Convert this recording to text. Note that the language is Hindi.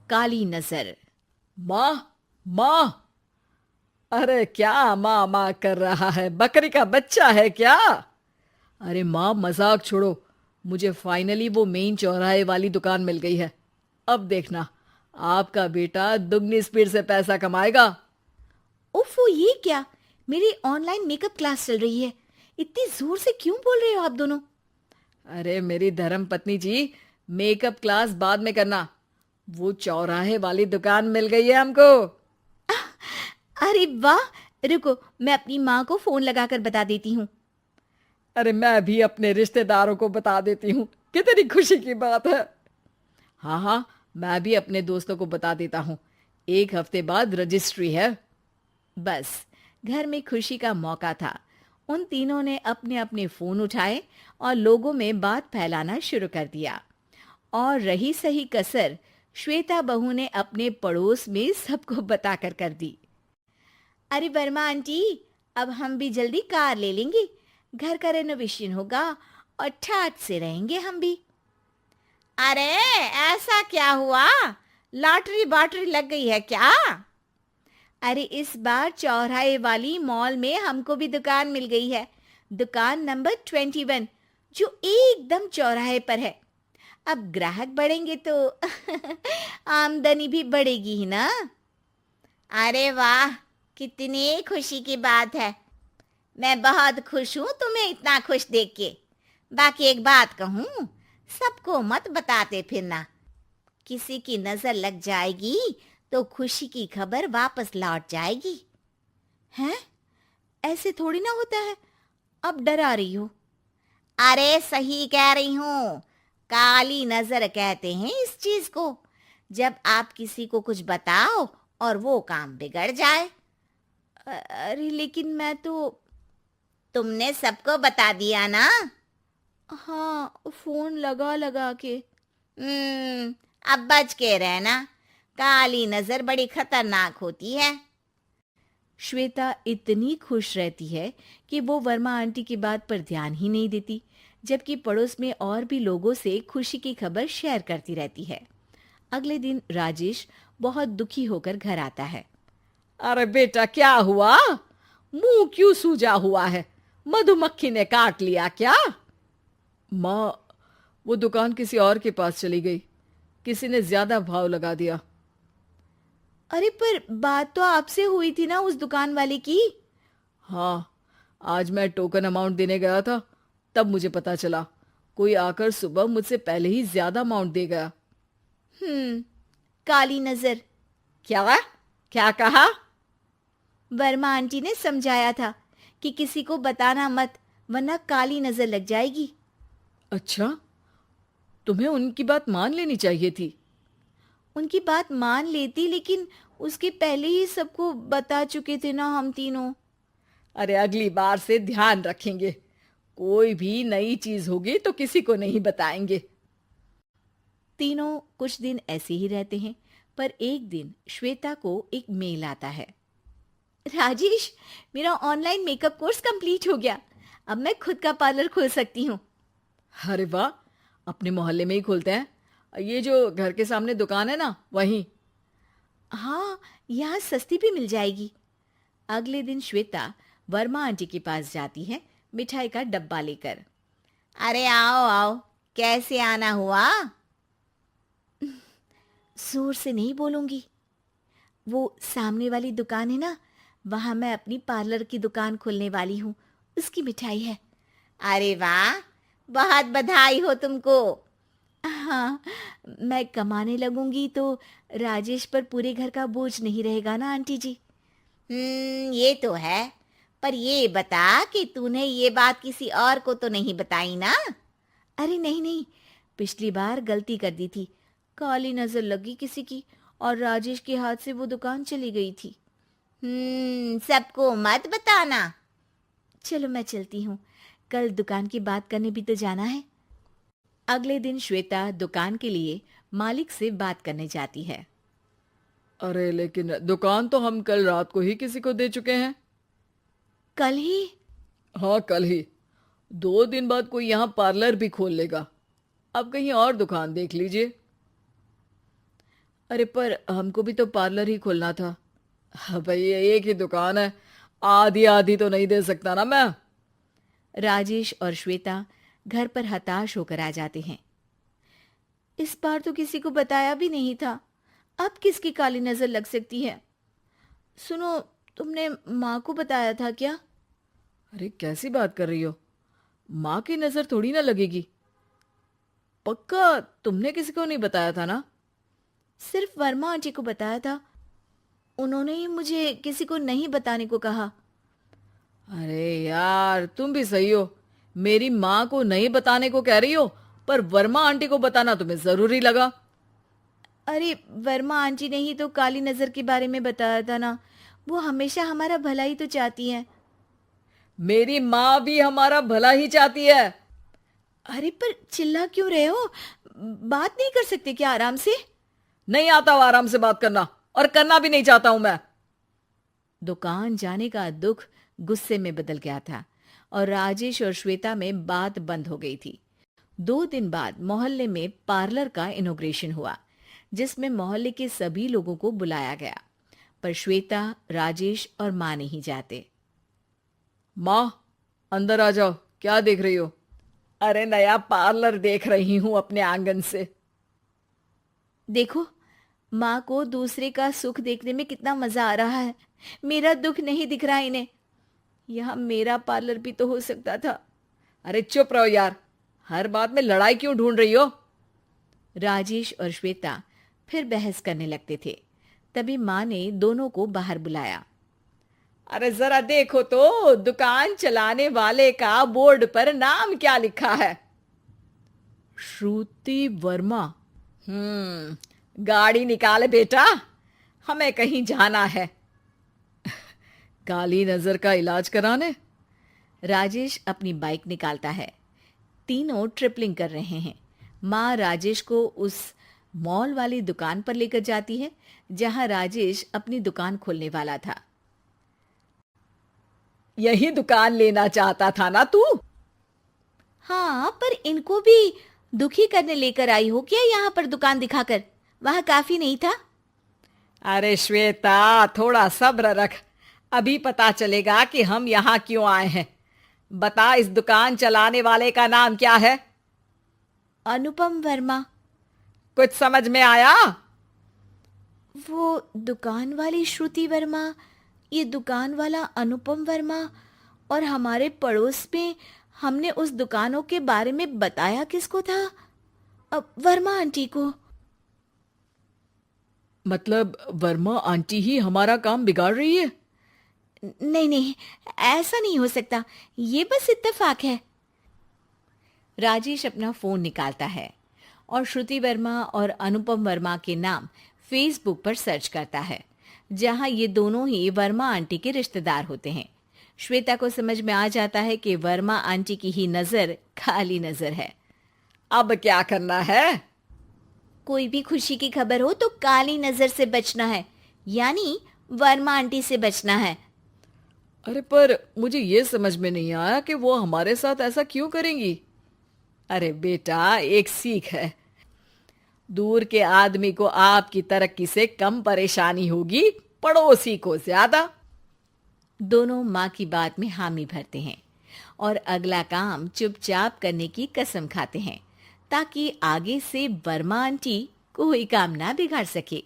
काली नजर। माँ, माँ। अरे क्या माँ माँ कर रहा है? बकरी का बच्चा है क्या? अरे माँ, मजाक छोड़ो। मुझे फाइनली वो मेन चौराहे वाली दुकान मिल गई है। अब देखना, आपका बेटा दुगनी स्पीड से पैसा कमाएगा। ओफो, ये क्या? मेरी ऑनलाइन मेकअप क्लास चल रही है। इतनी जोर से क्यों बोल रहे हो आप दोनों? अरे मेरी धर्म पत्नी जी, मेकअप क्लास बाद में करना। वो चौराहे वाली दुकान मिल गई है हमको। अरे वाह! रुको, मैं अपनी माँ को फोन लगाकर बता देती हूँ। अरे मैं भी अपने रिश्तेदारों को बता देती हूँ। कितनी खुशी की बात है। हाँ हाँ, मैं भी अपने दोस्तों को बता देता हूँ। 1 हफ्ते बाद रजिस्ट्री है। बस, घर में खुशी का मौका था। उन तीनों ने अपने अपने फोन उठाए और लोगों में बात फैलाना शुरू कर दिया। और रही सही कसर, श्वेता बहू ने अपने पड़ोस में सबको बताकर कर दी। अरे वर्मा आंटी, अब हम भी जल्दी कार ले लेंगे। घर का रेनोवेशन होगा और ठाट से रहेंगे हम भी। अरे, ऐसा क्या हुआ? लॉटरी बाटरी लग गई है क्या? अरे, इस बार चौराहे वाली मॉल में हमको भी दुकान मिल गई है। दुकान नंबर 21, जो एकदम चौराहे पर है। अब ग्राहक बढ़ेंगे तो आमदनी भी बढ़ेगी ही ना। अरे वाह, कितनी खुशी की बात है। मैं बहुत खुश हूँ तुम्हें इतना खुश देख के। बाकी एक बात कहूँ, सबको मत बताते फिरना। किसी की नजर लग जाएगी तो खुशी की खबर वापस लौट जाएगी। हैं? ऐसे थोड़ी ना होता है। अब डरा रही हो। अरे सही कह रही हूँ। काली नजर कहते हैं इस चीज को, जब आप किसी को कुछ बताओ और वो काम बिगड़ जाए। अरे लेकिन मैं तो। तुमने सबको बता दिया ना? हाँ, फोन लगा लगा के। अब बच के रहना। काली नजर बड़ी खतरनाक होती है। श्वेता इतनी खुश रहती है कि वो वर्मा आंटी की बात पर ध्यान ही नहीं देती, जबकि पड़ोस में और भी लोगों से खुशी की खबर शेयर करती रहती है। अगले दिन राजेश बहुत दुखी होकर घर आता है। अरे बेटा, क्या हुआ? मुंह क्यों सूजा हुआ है? मधुमक्खी ने काट लिया क्या? माँ, वो दुकान किसी और के पास चली गई। किसी ने ज्यादा भाव लगा दिया। अरे पर बात तो आपसे हुई थी ना उस दुकान वाले की। हाँ, आज मैं टोकन अमाउंट देने गया था, तब मुझे पता चला। कोई आकर सुबह मुझसे पहले ही ज्यादा अमाउंट दे गया। हम्म, काली नजर। क्या? क्या कहा? वर्मा आंटी ने समझाया था कि किसी को बताना मत, वरना काली नजर लग जाएगी। अच्छा, तुम्हें उनकी बात मान लेनी चाहिए थी। उनकी बात मान लेती, लेकिन उसके पहले ही सबको बता चुके थे ना हम तीनों। अरे अगली बार से ध्यान रखेंगे। कोई भी नई चीज होगी तो किसी को नहीं बताएंगे। तीनों कुछ दिन ऐसे ही रहते हैं, पर एक दिन श्वेता को एक मेल आता है। राजेश, मेरा ऑनलाइन मेकअप कोर्स कंप्लीट हो गया। अब मैं खुद का पार्लर खोल सकती हूँ। अरे वाह, अपने मोहल्ले में ही खोलते हैं। ये जो घर के सामने दुकान है ना, वहीं। हाँ, यहाँ सस्ती भी मिल जाएगी। अगले दिन श्वेता वर्मा आंटी के पास जाती है, मिठाई का डब्बा लेकर। अरे आओ आओ, कैसे आना हुआ? जोर से नहीं बोलूंगी। वो सामने वाली दुकान है ना, वहां मैं अपनी पार्लर की दुकान खोलने वाली हूँ। उसकी मिठाई है। अरे वाह, बहुत बधाई हो तुमको। हाँ, मैं कमाने लगूंगी तो राजेश पर पूरे घर का बोझ नहीं रहेगा ना आंटी जी। ये तो है। पर ये बता कि तूने ये बात किसी और को तो नहीं बताई ना? अरे नहीं नहीं, पिछली बार गलती कर दी थी। काली नजर लगी किसी की और राजेश के हाथ से वो दुकान चली गई थी। सबको मत बताना। चलो मैं चलती हूँ, कल दुकान की बात करने भी तो जाना है। अगले दिन श्वेता दुकान के लिए मालिक से बात करने जाती है। अरे लेकिन दुकान तो हम कल रात को ही किसी को दे चुके हैं। कल ही? हाँ, कल ही। 2 दिन बाद कोई यहाँ पार्लर भी खोल लेगा। अब कहीं और दुकान देख लीजिए। अरे पर हमको भी तो पार्लर ही खोलना था। हाँ भाई, एक ही दुकान है, आधी आधी तो नहीं दे सकता ना मैं। राजेश और श्वेता घर पर हताश होकर आ जाते हैं। इस बार तो किसी को बताया भी नहीं था, अब किसकी काली नजर लग सकती है। सुनो, तुमने माँ को बताया था क्या? अरे कैसी बात कर रही हो, माँ की नजर थोड़ी ना लगेगी। पक्का तुमने किसी को नहीं बताया था ना? सिर्फ वर्मा आंटी को बताया था, उन्होंने ही मुझे किसी को नहीं बताने को कहा। अरे यार, तुम भी सही हो, मेरी माँ को नहीं बताने को कह रही हो, पर वर्मा आंटी को बताना तुम्हें जरूरी लगा। अरे वर्मा आंटी ने ही तो काली नजर के बारे में बताया था ना, वो हमेशा हमारा भला ही तो चाहती हैं। मेरी माँ भी हमारा भला ही चाहती है। अरे पर चिल्ला क्यों रहे हो? बात नहीं कर सकते क्या आराम से? नहीं आता वो आराम से बात करना, और करना भी नहीं चाहता हूं मैं। दुकान जाने का दुख गुस्से में बदल गया था और राजेश और श्वेता में बात बंद हो गई थी। 2 दिन बाद मोहल्ले में पार्लर का इनॉग्रेशन हुआ, जिसमें मोहल्ले के सभी लोगों को बुलाया गया, पर श्वेता, राजेश और माँ नहीं जाते। माँ, अंदर आ जाओ, क्या देख रही हो? अरे नया पार्लर देख रही हूं अपने आंगन से। देखो, माँ को दूसरे का सुख देखने में कितना मजा आ रहा है, मेरा दुख नहीं दिख रहा इन्हें। यहाँ मेरा पार्लर भी तो हो सकता था। अरे चुप रहो यार, हर बात में लड़ाई क्यों ढूंढ रही हो? राजेश और श्वेता फिर बहस करने लगते थे। तभी माँ ने दोनों को बाहर बुलाया। अरे जरा देखो तो, दुकान चलाने वाले का बोर्ड पर नाम क्या लिखा है? श्रुति वर्मा। गाड़ी निकाले बेटा, हमें कहीं जाना है। काली नजर का इलाज कराने? राजेश अपनी बाइक निकालता है। तीनों ट्रिपलिंग कर रहे हैं। माँ राजेश को उस मॉल वाली दुकान पर लेकर जाती है जहां राजेश अपनी दुकान खोलने वाला था। यही दुकान लेना चाहता था ना तू? हाँ, पर इनको भी दुखी करने लेकर आई हो क्या यहाँ पर दुकान दिखाकर? वहां काफी नहीं था? अरे श्वेता, थोड़ा सब्र रख, अभी पता चलेगा कि हम यहाँ क्यों आए हैं। बता, इस दुकान चलाने वाले का नाम क्या है? अनुपम वर्मा। कुछ समझ में आया? वो दुकान वाली श्रुति वर्मा, ये दुकान वाला अनुपम वर्मा, और हमारे पड़ोस में हमने उस दुकानों के बारे में बताया किसको था? अब वर्मा आंटी को। मतलब वर्मा आंटी ही हमारा काम बिगाड़ रही है? नहीं नहीं, ऐसा नहीं हो सकता, ये बस इत्तेफाक है। राजेश अपना फोन निकालता है और श्रुति वर्मा और अनुपम वर्मा के नाम फेसबुक पर सर्च करता है, जहां ये दोनों ही वर्मा आंटी के रिश्तेदार होते हैं। श्वेता को समझ में आ जाता है कि वर्मा आंटी की ही नजर खाली नजर है। अब क्या करना है? कोई भी खुशी की खबर हो तो काली नजर से बचना है, यानी वर्मा आंटी से बचना है। अरे पर मुझे ये समझ में नहीं आया कि वो हमारे साथ ऐसा क्यों करेंगी। अरे बेटा, एक सीख है, दूर के आदमी को आपकी तरक्की से कम परेशानी होगी, पड़ोसी को ज्यादा। दोनों माँ की बात में हामी भरते हैं और अगला काम चुपचाप करने की कसम खाते हैं, ताकि आगे से वर्मा आंटी कोई काम ना बिगाड़ सके।